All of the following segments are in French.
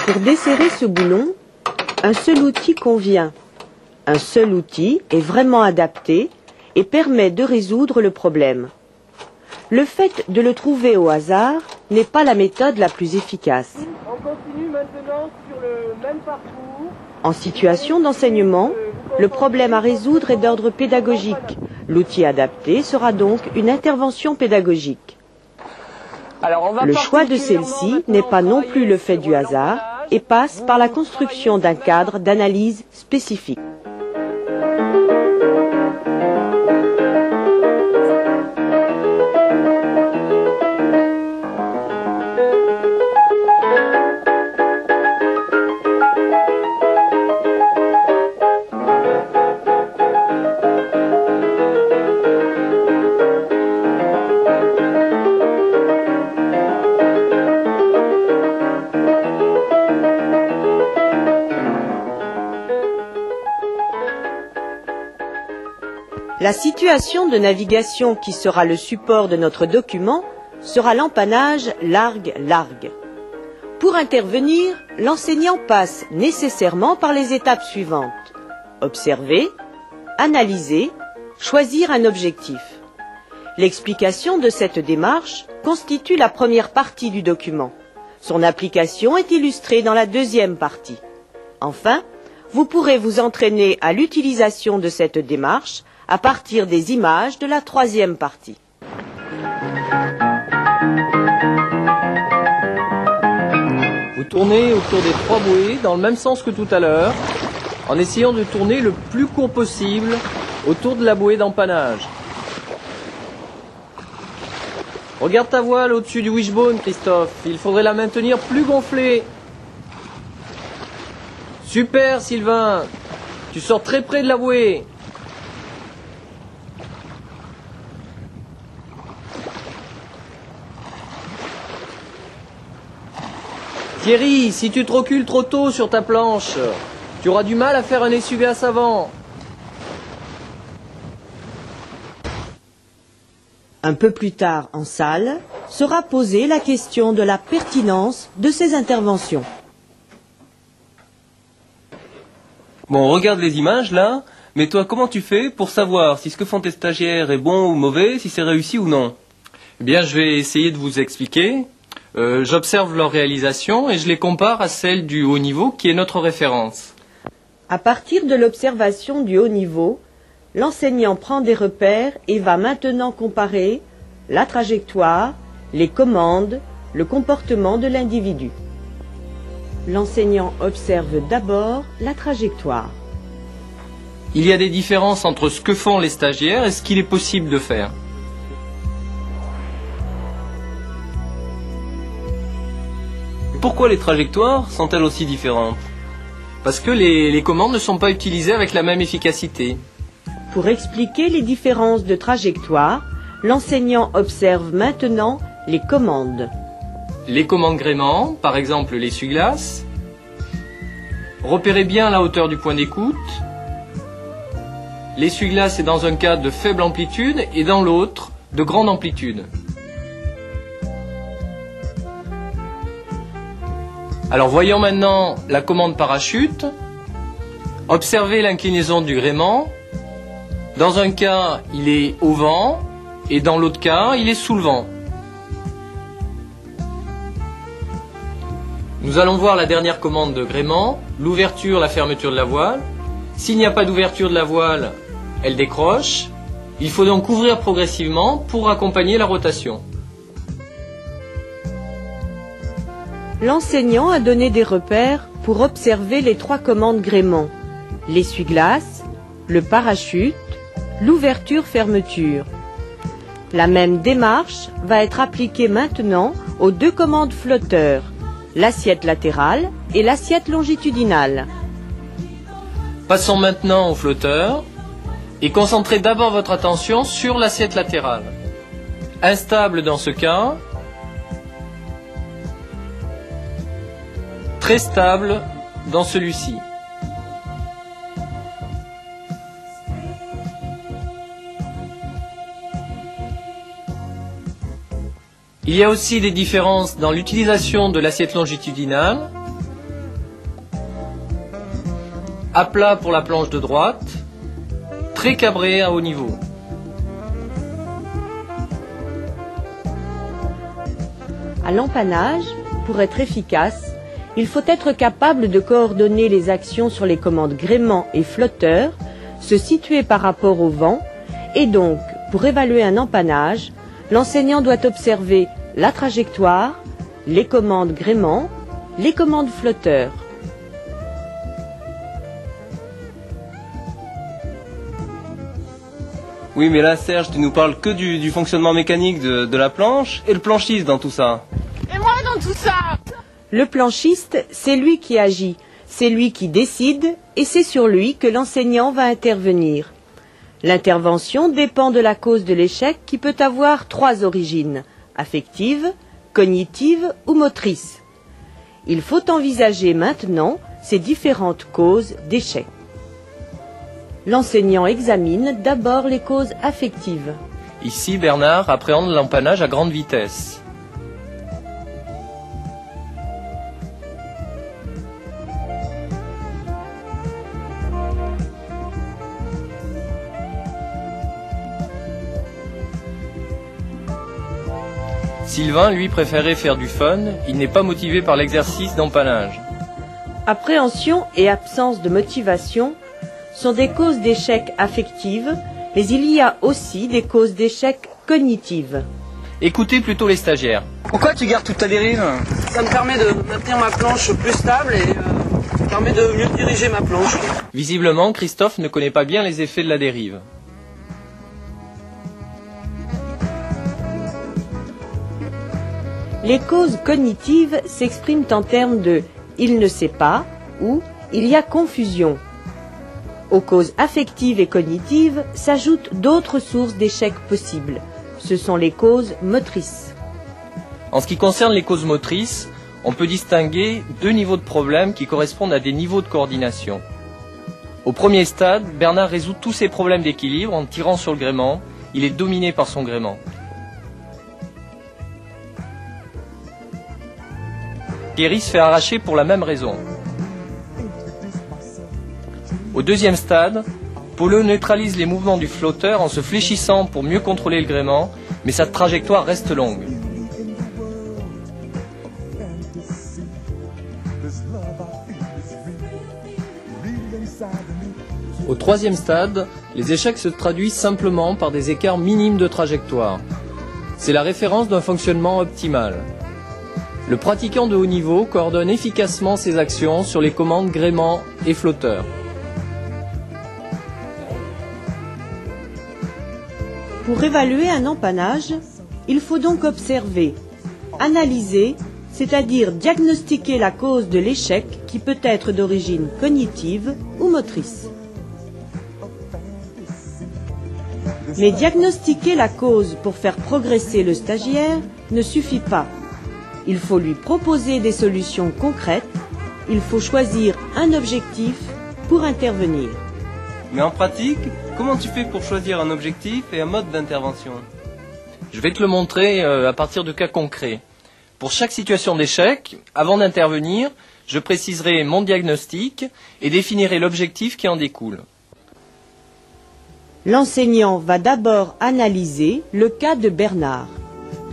Pour desserrer ce boulon, un seul outil convient. Un seul outil est vraiment adapté et permet de résoudre le problème. Le fait de le trouver au hasard n'est pas la méthode la plus efficace. On continue maintenant sur le même parcours. En situation d'enseignement, le problème à résoudre est d'ordre pédagogique. L'outil adapté sera donc une intervention pédagogique. Le choix de celle-ci n'est pas non plus le fait du hasard et passe par la construction d'un cadre d'analyse spécifique. La situation de navigation qui sera le support de notre document sera l'empannage largue-largue. Pour intervenir, l'enseignant passe nécessairement par les étapes suivantes. Observer, analyser, choisir un objectif. L'explication de cette démarche constitue la première partie du document. Son application est illustrée dans la deuxième partie. Enfin, vous pourrez vous entraîner à l'utilisation de cette démarche à partir des images de la troisième partie. Vous tournez autour des 3 bouées dans le même sens que tout à l'heure, en essayant de tourner le plus court possible autour de la bouée d'empannage. Regarde ta voile au-dessus du wishbone, Christophe. Il faudrait la maintenir plus gonflée. Super, Sylvain. Tu sors très près de la bouée. Thierry, si tu te recules trop tôt sur ta planche, tu auras du mal à faire un essuie-glace avant. Un peu plus tard en salle, sera posée la question de la pertinence de ces interventions. Bon, regarde les images là, mais toi comment tu fais pour savoir si ce que font tes stagiaires est bon ou mauvais, si c'est réussi ou non? Eh bien, je vais essayer de vous expliquer. J'observe leur réalisation et je les compare à celle du haut niveau qui est notre référence. À partir de l'observation du haut niveau, l'enseignant prend des repères et va maintenant comparer la trajectoire, les commandes, le comportement de l'individu. L'enseignant observe d'abord la trajectoire. Il y a des différences entre ce que font les stagiaires et ce qu'il est possible de faire. Pourquoi les trajectoires sont-elles aussi différentes? Parce que les commandes ne sont pas utilisées avec la même efficacité. Pour expliquer les différences de trajectoire, l'enseignant observe maintenant les commandes. Les commandes gréement, par exemple l'essuie-glace. Repérez bien la hauteur du point d'écoute. L'essuie-glace est dans un cas de faible amplitude et dans l'autre de grande amplitude. Alors voyons maintenant la commande parachute. Observez l'inclinaison du gréement. Dans un cas, il est au vent et dans l'autre cas, il est sous le vent. Nous allons voir la dernière commande de gréement, l'ouverture, la fermeture de la voile. S'il n'y a pas d'ouverture de la voile, elle décroche. Il faut donc ouvrir progressivement pour accompagner la rotation. L'enseignant a donné des repères pour observer les 3 commandes gréement, l'essuie-glace, le parachute, l'ouverture-fermeture. La même démarche va être appliquée maintenant aux 2 commandes flotteurs, l'assiette latérale et l'assiette longitudinale. Passons maintenant au flotteur et concentrez d'abord votre attention sur l'assiette latérale. Instable dans ce cas, très stable dans celui-ci. Il y a aussi des différences dans l'utilisation de l'assiette longitudinale. à plat pour la planche de droite, très cabré à haut niveau. À l'empannage, pour être efficace, il faut être capable de coordonner les actions sur les commandes gréement et flotteur, se situer par rapport au vent, et donc, pour évaluer un empannage, l'enseignant doit observer la trajectoire, les commandes gréement, les commandes flotteur. Oui, mais là, Serge, tu nous parles que du fonctionnement mécanique de la planche et le planchiste dans tout ça. Et moi dans tout ça? Le planchiste, c'est lui qui agit, c'est lui qui décide et c'est sur lui que l'enseignant va intervenir. L'intervention dépend de la cause de l'échec qui peut avoir 3 origines, affective, cognitive ou motrice. Il faut envisager maintenant ces différentes causes d'échec. L'enseignant examine d'abord les causes affectives. Ici, Bernard appréhende l'empannage à grande vitesse. Sylvain, lui, préférait faire du fun. Il n'est pas motivé par l'exercice d'empannage. Appréhension et absence de motivation sont des causes d'échec affectives, mais il y a aussi des causes d'échec cognitives. Écoutez plutôt les stagiaires. Pourquoi tu gardes toute ta dérive? Ça me permet de maintenir ma planche plus stable et permet de mieux diriger ma planche. Visiblement, Christophe ne connaît pas bien les effets de la dérive. Les causes cognitives s'expriment en termes de « il ne sait pas » ou « il y a confusion ». Aux causes affectives et cognitives s'ajoutent d'autres sources d'échecs possibles. Ce sont les causes motrices. En ce qui concerne les causes motrices, on peut distinguer 2 niveaux de problèmes qui correspondent à des niveaux de coordination. Au premier stade, Bernard résout tous ses problèmes d'équilibre en tirant sur le gréement. Il est dominé par son gréement. Thierry se fait arracher pour la même raison. Au deuxième stade, Polo neutralise les mouvements du flotteur en se fléchissant pour mieux contrôler le gréement, mais sa trajectoire reste longue. Au troisième stade, les échecs se traduisent simplement par des écarts minimes de trajectoire. C'est la référence d'un fonctionnement optimal. Le pratiquant de haut niveau coordonne efficacement ses actions sur les commandes gréement et flotteur. Pour évaluer un empannage, il faut donc observer, analyser, c'est-à-dire diagnostiquer la cause de l'échec qui peut être d'origine cognitive ou motrice. Mais diagnostiquer la cause pour faire progresser le stagiaire ne suffit pas. Il faut lui proposer des solutions concrètes, il faut choisir un objectif pour intervenir. Mais en pratique, comment tu fais pour choisir un objectif et un mode d'intervention? Je vais te le montrer à partir de cas concrets. Pour chaque situation d'échec, avant d'intervenir, je préciserai mon diagnostic et définirai l'objectif qui en découle. L'enseignant va d'abord analyser le cas de Bernard.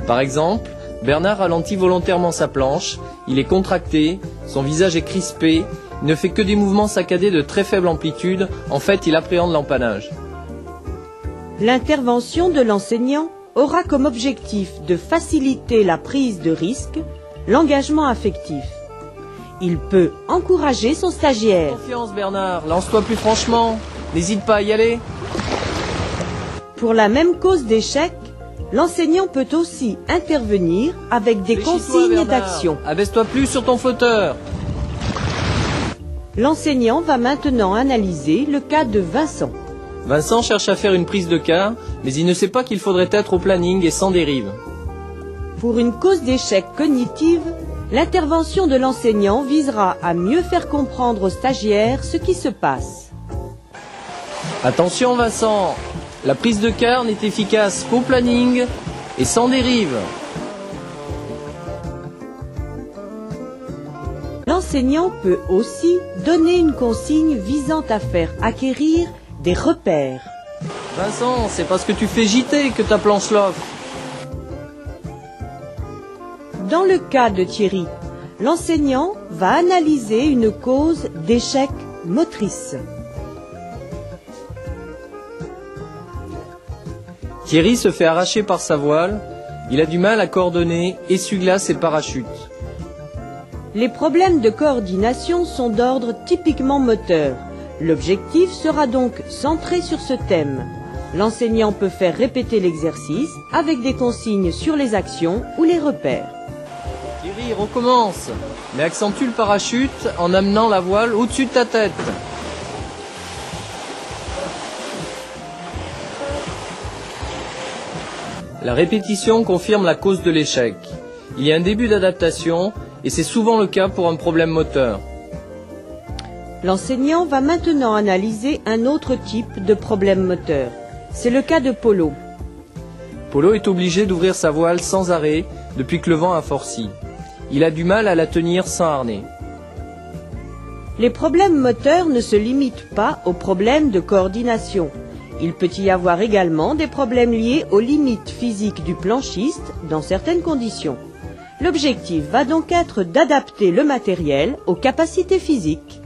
Par exemple, Bernard ralentit volontairement sa planche, il est contracté, son visage est crispé, il ne fait que des mouvements saccadés de très faible amplitude, en fait il appréhende l'empannage. L'intervention de l'enseignant aura comme objectif de faciliter la prise de risque, l'engagement affectif. Il peut encourager son stagiaire. Confiance Bernard, lance-toi plus franchement, n'hésite pas à y aller. Pour la même cause d'échec, l'enseignant peut aussi intervenir avec des consignes d'action. Abaisse-toi plus sur ton flotteur. L'enseignant va maintenant analyser le cas de Vincent. Vincent cherche à faire une prise de cas, mais il ne sait pas qu'il faudrait être au planning et sans dérive. Pour une cause d'échec cognitive, l'intervention de l'enseignant visera à mieux faire comprendre aux stagiaires ce qui se passe. Attention Vincent, la prise de cas n'est efficace qu'au planning et sans dérive. l'enseignant peut aussi donner une consigne visant à faire acquérir des repères. Vincent, c'est parce que tu fais JT que ta planche l'offre. Dans le cas de Thierry, l'enseignant va analyser une cause d'échec motrice. Thierry se fait arracher par sa voile. Il a du mal à coordonner essuie-glace et parachute. Les problèmes de coordination sont d'ordre typiquement moteur. L'objectif sera donc centré sur ce thème. L'enseignant peut faire répéter l'exercice avec des consignes sur les actions ou les repères. Thierry, recommence, mais accentue le parachute en amenant la voile au-dessus de ta tête. La répétition confirme la cause de l'échec. Il y a un début d'adaptation et c'est souvent le cas pour un problème moteur. L'enseignant va maintenant analyser un autre type de problème moteur. C'est le cas de Polo. Polo est obligé d'ouvrir sa voile sans arrêt depuis que le vent a forci. Il a du mal à la tenir sans harnais. Les problèmes moteurs ne se limitent pas aux problèmes de coordination. Il peut y avoir également des problèmes liés aux limites physiques du planchiste dans certaines conditions. L'objectif va donc être d'adapter le matériel aux capacités physiques.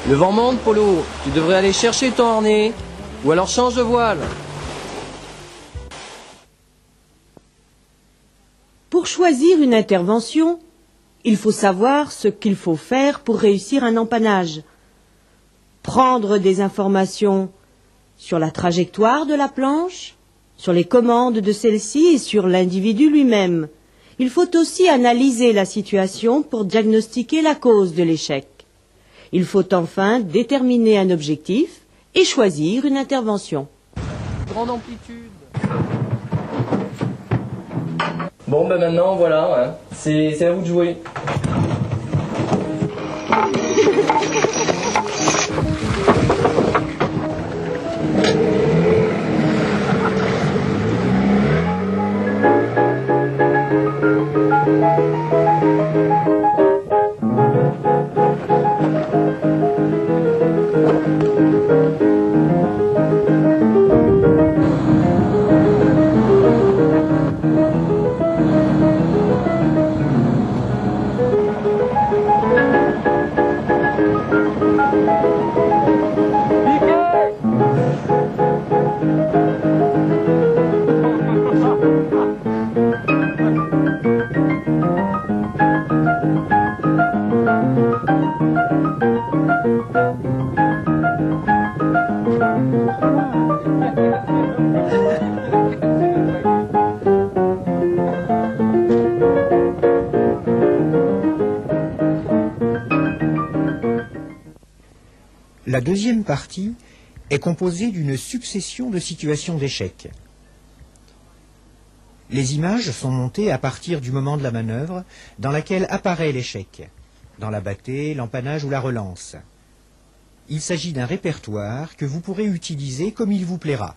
Le vent monte, Polo. Tu devrais aller chercher ton harnais. Ou alors change de voile. Pour choisir une intervention, il faut savoir ce qu'il faut faire pour réussir un empannage. Prendre des informations sur la trajectoire de la planche, sur les commandes de celle-ci et sur l'individu lui-même. Il faut aussi analyser la situation pour diagnostiquer la cause de l'échec. Il faut enfin déterminer un objectif et choisir une intervention. Grande amplitude. Bon, ben maintenant, voilà, hein. C'est à vous de jouer. La deuxième partie est composée d'une succession de situations d'échec. Les images sont montées à partir du moment de la manœuvre dans laquelle apparaît l'échec, dans la bâtée, l'empannage ou la relance. Il s'agit d'un répertoire que vous pourrez utiliser comme il vous plaira.